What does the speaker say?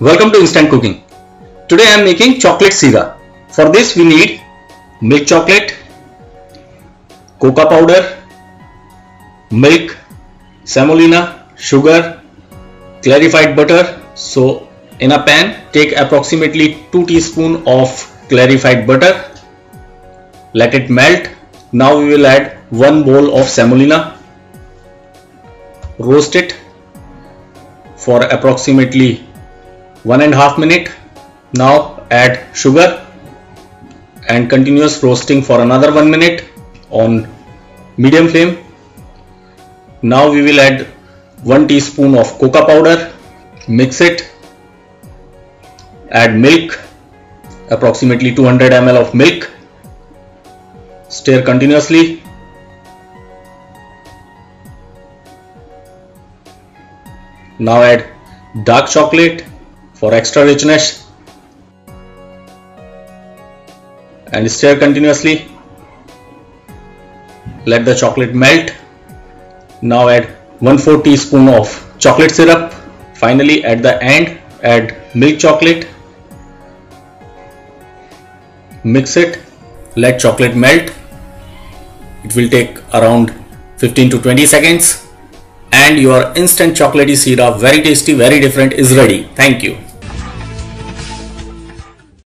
Welcome to Instant Cooking. Today I am making chocolate sira. For this we need milk chocolate, cocoa powder, milk, semolina, sugar, clarified butter. So in a pan take approximately 2 teaspoons of clarified butter. Let it melt. Now we will add 1 bowl of semolina. Roast it for approximately 1.5 minutes. Now add sugar and continuous roasting for another 1 minute on medium flame. Now we will add 1 teaspoon of cocoa powder. Mix it. Add milk, approximately 200 ml of milk. Stir continuously. Now add dark chocolate for extra richness and stir continuously. Let the chocolate melt. Now add 1/4 teaspoon of chocolate syrup. Finally at the end add milk chocolate. Mix it. Let chocolate melt. It will take around 15 to 20 seconds and your instant chocolatey sira, very tasty, very different, is ready. Thank you.